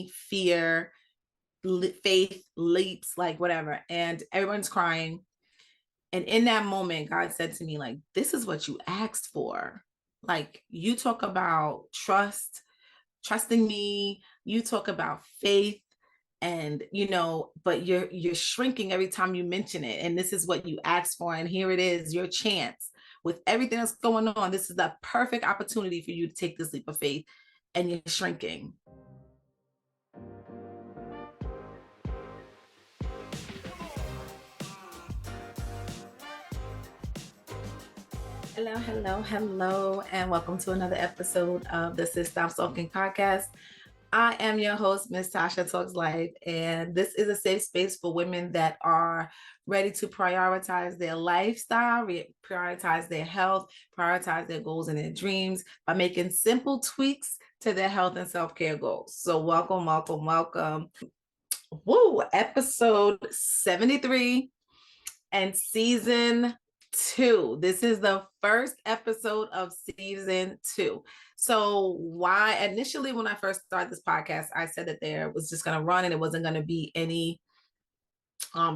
fear, faith leaps, like whatever. And everyone's crying. And in that moment, God said to me, like, this is what you asked for. Like, you talk about trusting me, you talk about faith, and but you're shrinking every time you mention it. And this is what you asked for. And here it is, your chance. With everything that's going on, this is the perfect opportunity for you to take this leap of faith, and you're shrinking. Hello, and welcome to another episode of the Sulkin podcast. I am your host, Ms.TashaTalksLife, and this is a safe space for women that are ready to prioritize their lifestyle, prioritize their health, prioritize their goals and their dreams by making simple tweaks to their health and self-care goals. So welcome. Woo, episode 73 and season 2. This is the first episode of season 2. So why initially when I first started this podcast, I said that there was just going to run and it wasn't going to be any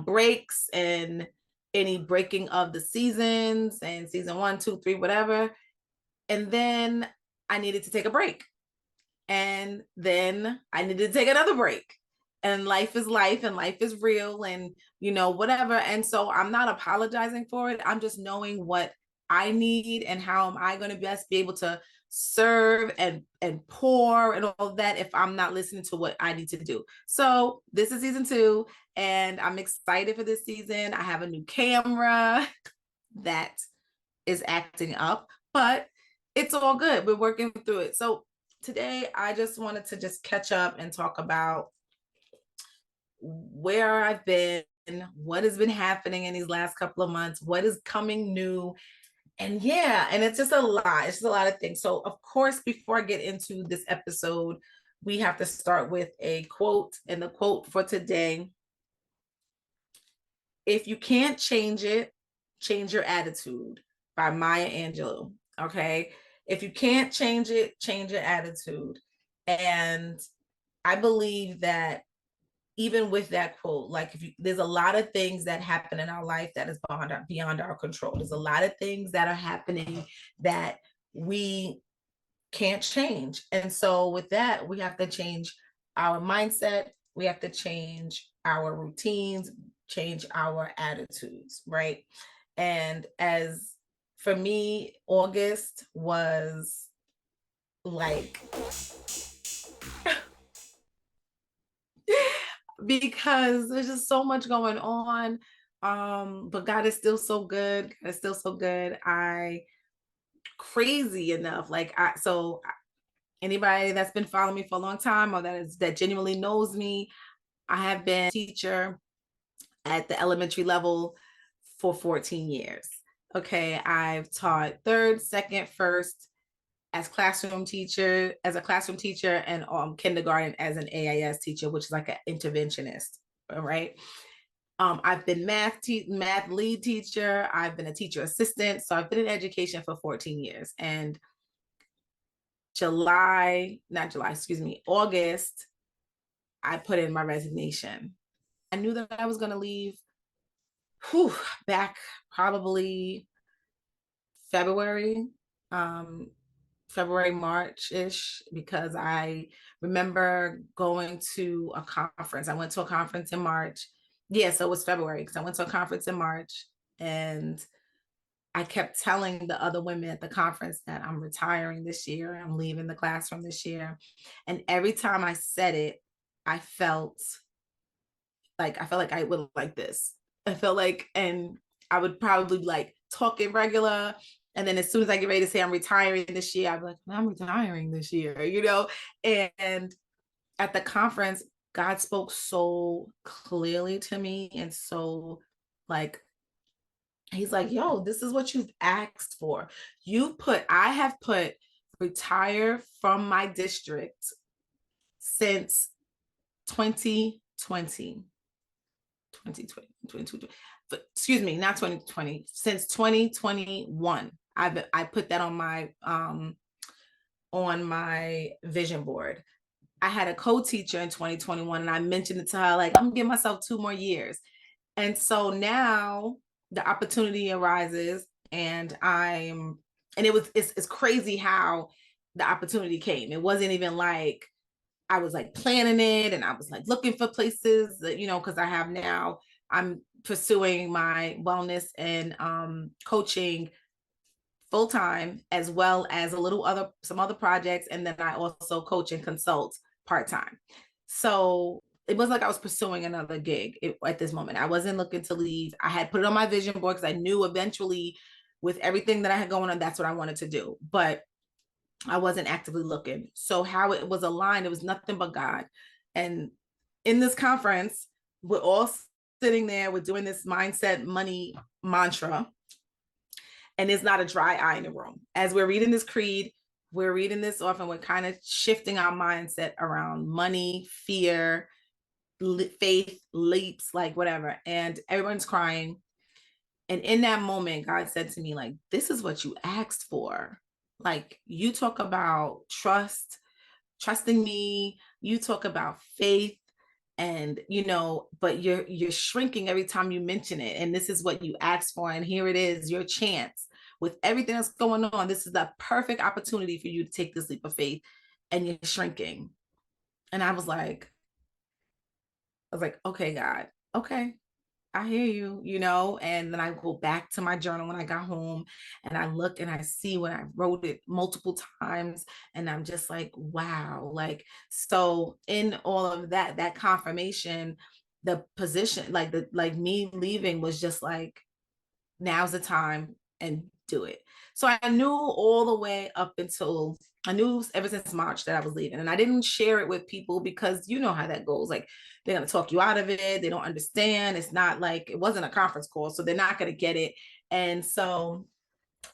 breaks and any breaking of the seasons and season 1, 2, 3, whatever. And then I needed to take a break. And then I needed to take another break. And life is life and life is real and, whatever. And so I'm not apologizing for it. I'm just knowing what I need and how am I going to best be able to serve and pour and all of that if I'm not listening to what I need to do. So this is season 2 and I'm excited for this season. I have a new camera that is acting up, but it's all good. We're working through it. So today I just wanted to just catch up and talk about where I've been, what has been happening in these last couple of months, what is coming new. And it's just a lot. It's just a lot of things. So of course, before I get into this episode, we have to start with a quote. And the quote for today: "If you can't change it, change your attitude," by Maya Angelou. Okay. If you can't change it, change your attitude. And I believe that even with that quote, like there's a lot of things that happen in our life that is beyond our control. There's a lot of things that are happening that we can't change. And so with that, we have to change our mindset. We have to change our routines, change our attitudes, right? And as for me, August was like because there's just so much going on. But God is still so good. God is still so good. Crazy enough. So anybody that's been following me for a long time or that genuinely knows me, I have been a teacher at the elementary level for 14 years. Okay. I've taught 3rd, 2nd, 1st as a classroom teacher and kindergarten as an AIS teacher, which is like an interventionist. All right. I've been math lead teacher. I've been a teacher assistant. So I've been in education for 14 years. And August, I put in my resignation. I knew that I was going to leave back probably February, March-ish, because I remember going to a conference. I went to a conference in March. Yeah, so it was February because I went to a conference in March and I kept telling the other women at the conference that I'm retiring this year. I'm leaving the classroom this year. And every time I said it, I felt like I would like this. I felt like, and I would probably like talking regular. And then as soon as I get ready to say I'm retiring this year, I'd be like, I'm retiring this year, And at the conference, God spoke so clearly to me. And so he's like, yo, this is what you've asked for. I have put retire from my district since 2020. Excuse me, not 2020, since 2021. I put that on my vision board. I had a co-teacher in 2021, and I mentioned it to her, like, I'm gonna give myself 2 more years. And so now the opportunity arises, and it's crazy how the opportunity came. It wasn't even like I was like planning it and I was like looking for places that, because I'm pursuing my wellness and coaching full time, as well as some other projects. And then I also coach and consult part time. So it was like I was pursuing another gig at this moment. I wasn't looking to leave. I had put it on my vision board because I knew eventually, with everything that I had going on, that's what I wanted to do. But I wasn't actively looking. So how it was aligned, it was nothing but God. And in this conference, we're all sitting there, we're doing this mindset money mantra, and there's not a dry eye in the room. As we're reading this creed, we're reading this off, and we're kind of shifting our mindset around money, fear, faith, leaps, like whatever. And everyone's crying. And in that moment, God said to me, like, this is what you asked for. Like, you talk about trusting me, you talk about faith, and but you're shrinking every time you mention it. And this is what you asked for, and here it is, your chance. With everything that's going on, this is the perfect opportunity for you to take this leap of faith, and you're shrinking. And I was like, okay, God, okay, I hear you, and then I go back to my journal when I got home, and I look and I see when I wrote it multiple times, and I'm just like, wow. Like, so in all of that confirmation, the position, like me leaving was just like, now's the time, and do it. So I knew all the way up until I knew ever since March that I was leaving. And I didn't share it with people because you know how that goes. Like, they're going to talk you out of it. They don't understand. It's not like, it wasn't a conference call, so they're not going to get it. And so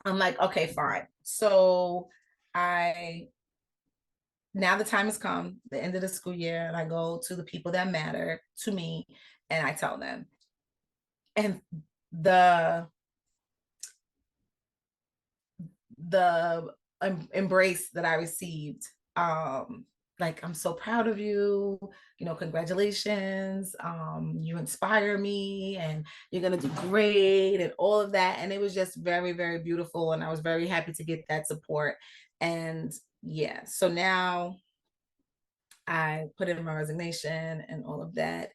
I'm like, okay, fine. So I now the time has come, the end of the school year, and I go to the people that matter to me, and I tell them. And the the embrace that I received, like, I'm so proud of you, congratulations, you inspire me, and you're going to do great, and all of that. And it was just very, very beautiful, and I was very happy to get that support. And yeah, so now I put in my resignation and all of that.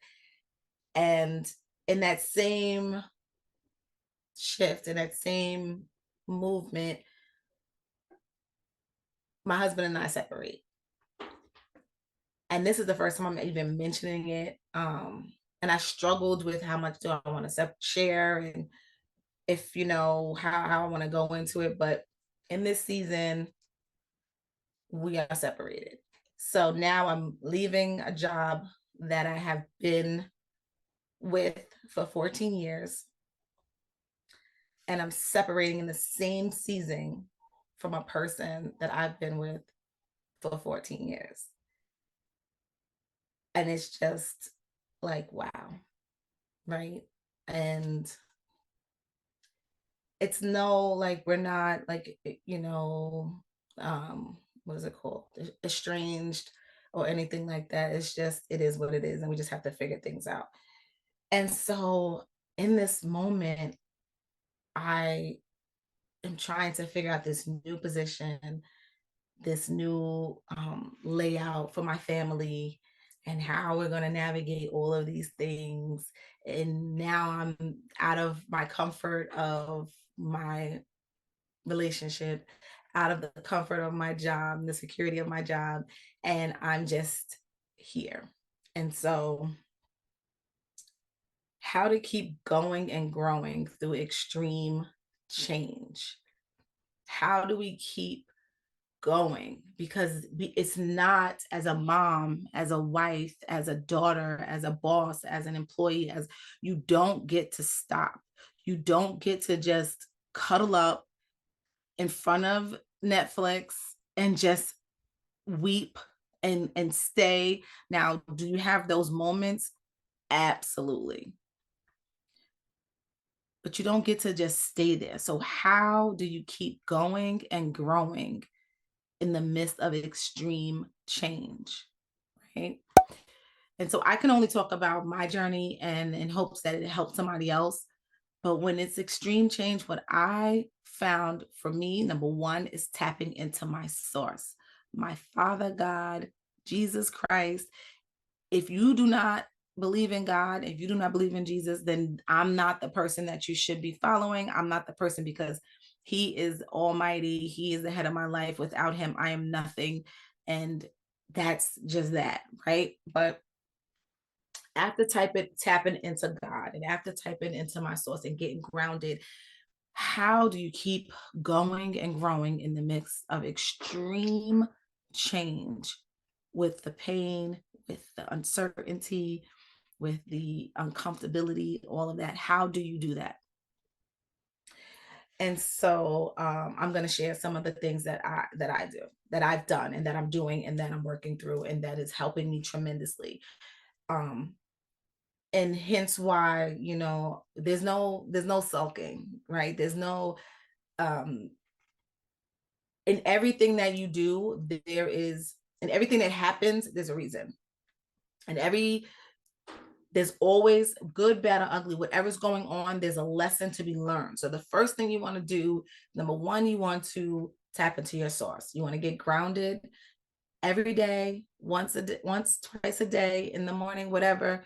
And in that same shift, in that same movement, my husband and I separate. And this is the first time I'm even mentioning it. And I struggled with how much do I want to share, and if how I want to go into it. But in this season, we are separated. So now I'm leaving a job that I have been with for 14 years, and I'm separating in the same season from a person that I've been with for 14 years. And it's just like, wow, right? And it's like, we're not like, what is it called? Estranged or anything like that. It's just, it is what it is. And we just have to figure things out. And so in this moment, I am trying to figure out this new position, this new layout for my family, and how we're going to navigate all of these things. And now I'm out of my comfort of my relationship, out of the comfort of my job, the security of my job, and I'm just here. And so, how to keep going and growing through extreme change? How do we keep going? Because it's not, as a mom, as a wife, as a daughter, as a boss, as an employee, as you don't get to stop. You don't get to just cuddle up in front of Netflix and just weep and stay. Now, do you have those moments? Absolutely. But you don't get to just stay there. So how do you keep going and growing in the midst of extreme change? right? And so I can only talk about my journey and in hopes that it helps somebody else. But when it's extreme change, what I found for me, number one, is tapping into my source, my Father God, Jesus Christ. If you do not believe in God, if you do not believe in Jesus, then I'm not the person that you should be following. I'm not the person, because he is almighty. He is the head of my life. Without him, I am nothing. And that's just that, right? But after tapping into God and after typing into my source and getting grounded, how do you keep going and growing in the midst of extreme change, with the pain, with the uncertainty, with the uncomfortability, all of that? How do you do that? And so I'm going to share some of the things that I do, that I've done, and that I'm doing, and that I'm working through, and that is helping me tremendously. And hence why, there's no sulking, right? There's no in everything that you do, there is, in everything that happens, there's a reason. And there's always good, bad, or ugly, whatever's going on, there's a lesson to be learned. So the first thing you want to do, number one, you want to tap into your source. You want to get grounded every day, once, twice a day, in the morning, whatever.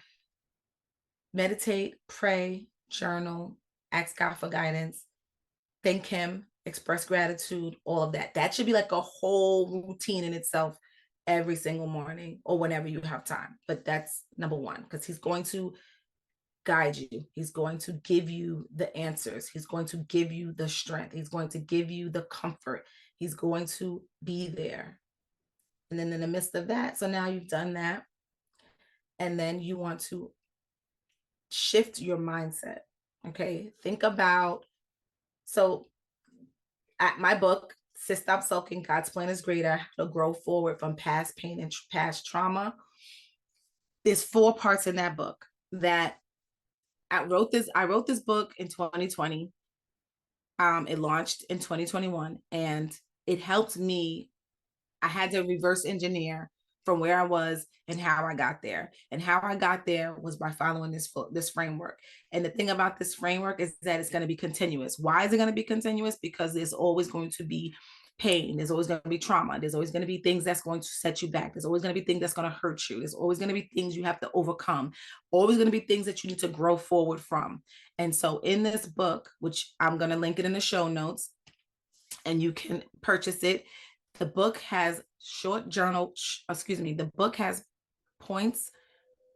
Meditate, pray, journal, ask God for guidance, thank him, express gratitude, all of that. That should be like a whole routine in itself every single morning, or whenever you have time. But that's number one, because he's going to guide you. He's going to give you the answers. He's going to give you the strength. He's going to give you the comfort. He's going to be there. And then in the midst of that, so now you've done that, and then you want to shift your mindset. Okay. Think about, so at my book, Stop Sulking, God's Plan is Greater, How to Grow Forward from Past Pain and Past Trauma. There's 4 parts in that book that I wrote this book in 2020. It launched in 2021, and it helped me. I had to reverse engineer from where I was and how I got there. And how I got there was by following this framework. And the thing about this framework is that it's going to be continuous. Why is it going to be continuous? Because there's always going to be pain. There's always going to be trauma. There's always going to be things that's going to set you back. There's always going to be things that's going to hurt you. There's always going to be things you have to overcome. Always going to be things that you need to grow forward from. And so in this book, which I'm going to link it in the show notes, and you can purchase it, the book has the book has points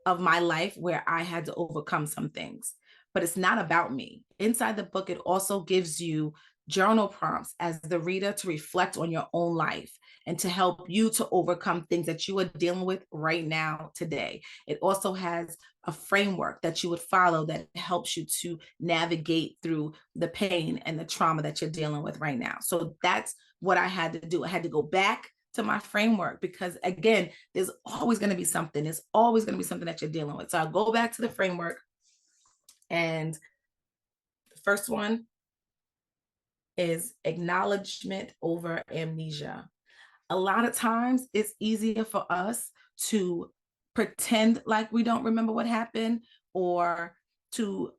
of my life where I had to overcome some things, but it's not about me. Inside the book, it also gives you journal prompts as the reader to reflect on your own life and to help you to overcome things that you are dealing with right now, today. It also has a framework that you would follow that helps you to navigate through the pain and the trauma that you're dealing with right now. So that's what I had to do. I had to go back to my framework, because again, there's always going to be something. There's always going to be something that you're dealing with. So I'll go back to the framework. And the first one is acknowledgement over amnesia. A lot of times it's easier for us to pretend like we don't remember what happened, or to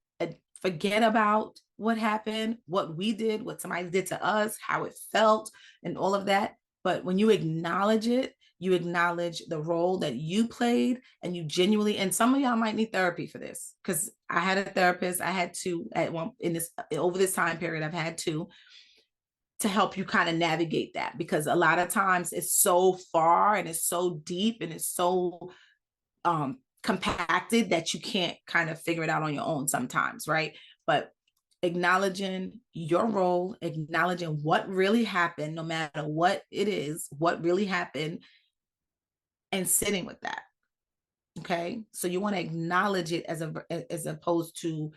forget about what happened, what we did, what somebody did to us, how it felt, and all of that. But when you acknowledge it, you acknowledge the role that you played, and you genuinely, and some of y'all might need therapy for this, because I had a therapist. I had to over this time period, I've had to help you kind of navigate that, because a lot of times it's so far and it's so deep and it's so compacted that you can't kind of figure it out on your own sometimes, right? But acknowledging your role, acknowledging what really happened, no matter what it is, what really happened, and sitting with that. Okay. So you want to acknowledge it as opposed to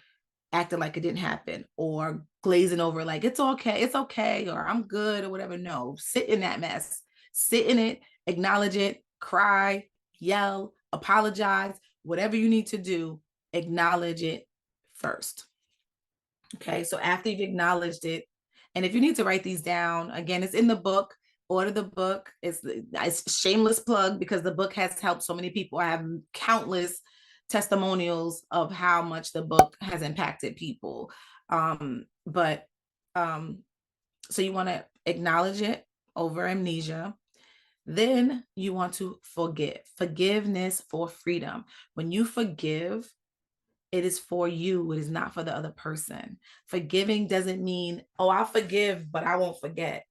acting like it didn't happen, or glazing over like it's okay, or I'm good, or whatever. No, sit in that mess, sit in it, acknowledge it, cry, yell, apologize, whatever you need to do, acknowledge it first. Okay, so after you've acknowledged it, and if you need to write these down, again, it's in the book. order the book. It's a shameless plug because the book has helped so many people. I have countless testimonials of how much the book has impacted people. But so you want to acknowledge it over amnesia. Then you want to forgive. Forgiveness for freedom. When you forgive, it is for you. It is not for the other person. Forgiving doesn't mean, oh, I'll forgive, but I won't forget.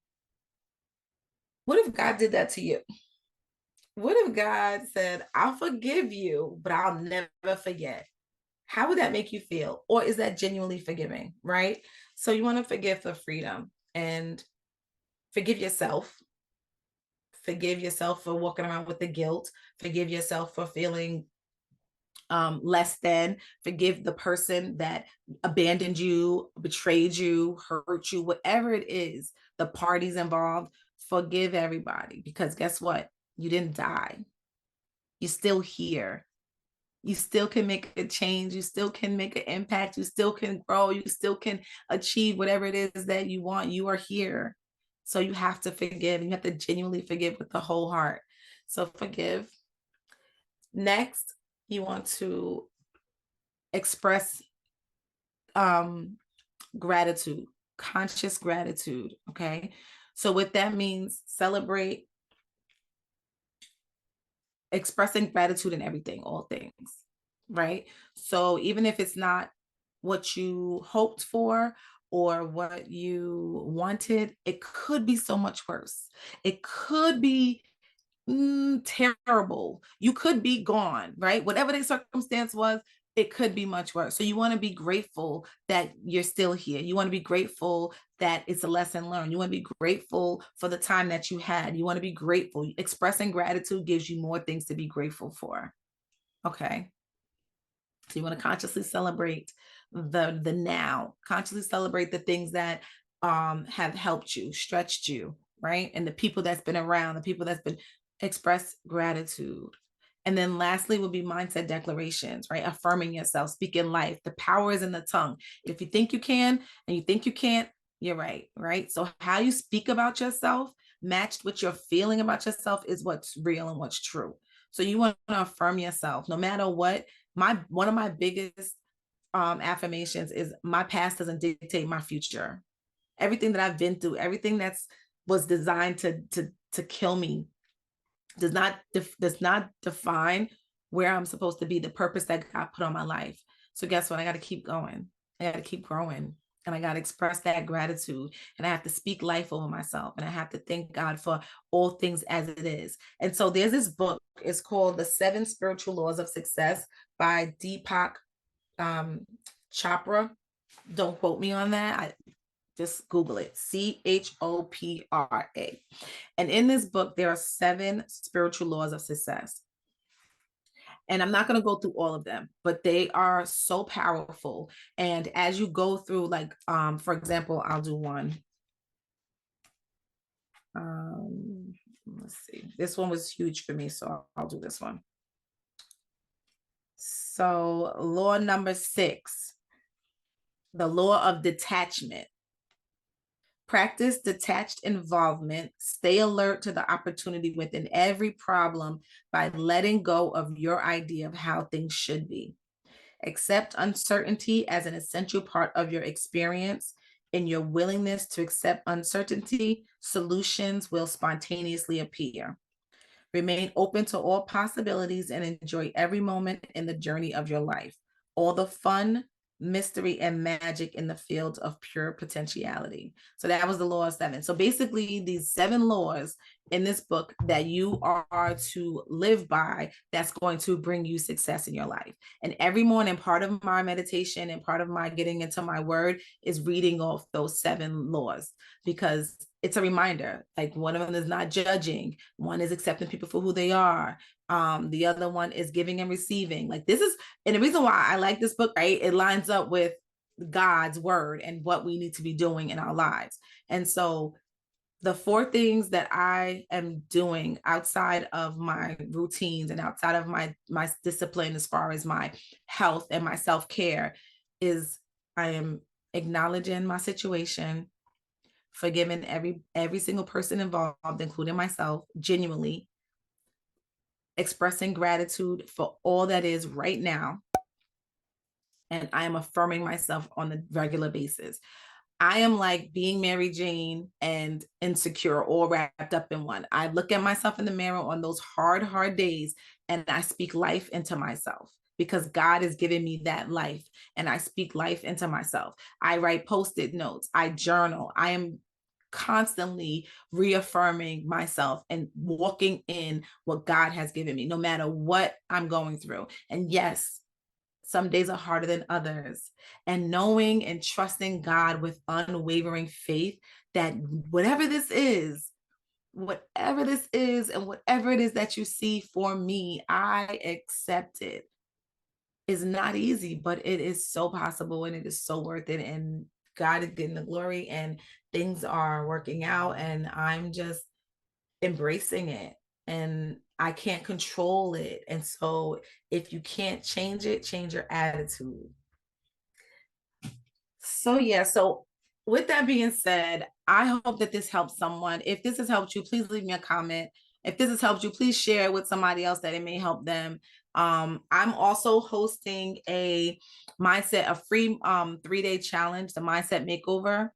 What if God did that to you? What if God said, I'll forgive you, but I'll never forget? How would that make you feel? Or is that genuinely forgiving, right? So you want to forgive for freedom and forgive yourself. Forgive yourself for walking around with the guilt. Forgive yourself for feeling less than. Forgive the person that abandoned you, betrayed you, hurt you, whatever it is, the parties involved. Forgive everybody, because guess what? You didn't die. You're still here. You still can make a change. You still can make an impact. You still can grow. You still can achieve whatever it is that you want. You are here. So you have to forgive, and you have to genuinely forgive with the whole heart. So forgive. Next, you want to express gratitude, conscious gratitude. Okay. So what that means, celebrate expressing gratitude in everything, all things, right? So even if it's not what you hoped for or what you wanted, it could be so much worse. It could be terrible. You could be gone, right? Whatever the circumstance was, it could be much worse. So you want to be grateful that you're still here. You want to be grateful that it's a lesson learned. You want to be grateful for the time that you had. You want to be grateful. Expressing gratitude gives you more things to be grateful for. Okay. So you want to consciously celebrate the now, consciously celebrate the things that have helped you, stretched you, right? And the people that's been around, the people that's been express gratitude. And then lastly will be mindset declarations, right? Affirming yourself, speaking life. The power is in the tongue. If you think you can and you think you can't, you're right, right? So how you speak about yourself matched what you're feeling about yourself is what's real and what's true. So you want to affirm yourself no matter what. One of my biggest affirmations is my past doesn't dictate my future. Everything that I've been through, everything that's was designed to kill me does not define where I'm supposed to be, the purpose that God put on my life. So guess what? I got to keep going. I got to keep growing. And I got to express that gratitude. And I have to speak life over myself. And I have to thank God for all things as it is. And so there's this book. It's called The 7 Spiritual Laws of Success by Deepak Chopra. Don't quote me on that. Just Google it, Chopra. And in this book, there are 7 spiritual laws of success. And I'm not going to go through all of them, but they are so powerful. And as you go through, like, for example, I'll do one. Let's see. This one was huge for me, so I'll do this one. So law number 6, the law of detachment. Practice detached involvement. Stay alert to the opportunity within every problem by letting go of your idea of how things should be. Accept uncertainty as an essential part of your experience. In your willingness to accept uncertainty, solutions will spontaneously appear. Remain open to all possibilities and enjoy every moment in the journey of your life. All the fun, mystery, and magic in the field of pure potentiality. So that was the law of 7. So basically, these 7 laws in this book that you are to live by, that's going to bring you success in your life. And every morning, part of my meditation and part of my getting into my word is reading off those 7 laws, because it's a reminder. Like, one of them is not judging, one is accepting people for who they are, the other one is giving and receiving. Like, this is, and the reason why I like this book, right, it lines up with God's word and what we need to be doing in our lives. And so the 4 things that I am doing outside of my routines and outside of my discipline as far as my health and my self-care is, I am acknowledging my situation, forgiving every single person involved, including myself, genuinely, expressing gratitude for all that is right now. And I am affirming myself on a regular basis. I am like being Mary Jane and insecure all wrapped up in one. I look at myself in the mirror on those hard days and I speak life into myself because God is giving me that life, and I speak life into myself. I write post-it notes. I journal. I am constantly reaffirming myself and walking in what God has given me, no matter what I'm going through. And yes, some days are harder than others. And knowing and trusting God with unwavering faith that whatever this is, and whatever it is that you see for me, I accept it. Is not easy, but it is so possible and it is so worth it. And God is getting the glory and things are working out, and I'm just embracing it, and I can't control it. And so if you can't change it, change your attitude. So yeah, so with that being said, I hope that this helps someone. If this has helped you, please leave me a comment. If this has helped you, please share it with somebody else that it may help them. I'm also hosting a free 3-day challenge, the Mindset Makeover.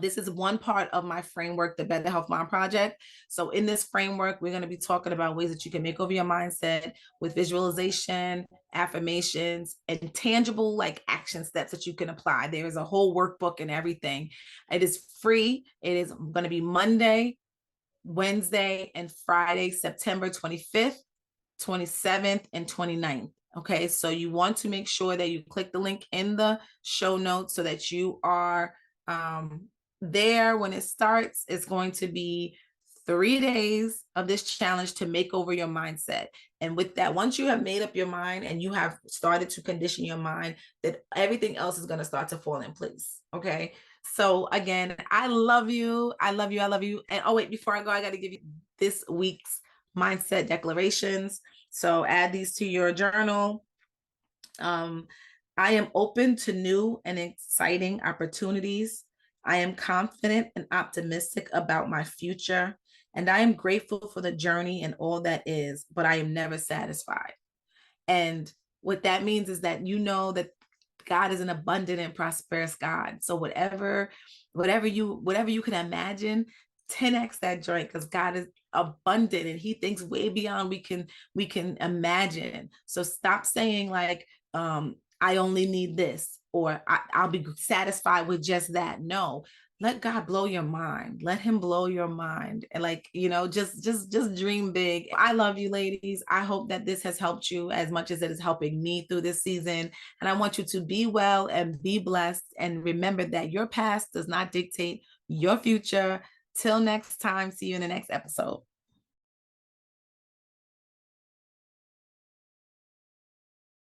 This is one part of my framework, the Better Health Mind Project. So in this framework, we're going to be talking about ways that you can make over your mindset with visualization, affirmations, and tangible like action steps that you can apply. There is a whole workbook and everything. It is free. It is going to be Monday, Wednesday, and Friday, September 25th, 27th, and 29th. Okay, so you want to make sure that you click the link in the show notes so that you are there when it starts. It's going to be 3 days of this challenge to make over your mindset. And with that, once you have made up your mind and you have started to condition your mind, that everything else is going to start to fall in place. Okay. So again, I love you. I love you. I love you. And oh, wait, before I go, I got to give you this week's mindset declarations. So add these to your journal. I am open to new and exciting opportunities. I am confident and optimistic about my future, and I am grateful for the journey and all that is, but I am never satisfied. And what that means is that you know that God is an abundant and prosperous God. So whatever you can imagine, 10x that joint, because God is abundant and he thinks way beyond we can imagine. So stop saying like, I only need this, or I'll be satisfied with just that. No, let God blow your mind. Let him blow your mind. And like, just dream big. I love you, ladies. I hope that this has helped you as much as it is helping me through this season. And I want you to be well and be blessed. And remember that your past does not dictate your future. Till next time, see you in the next episode.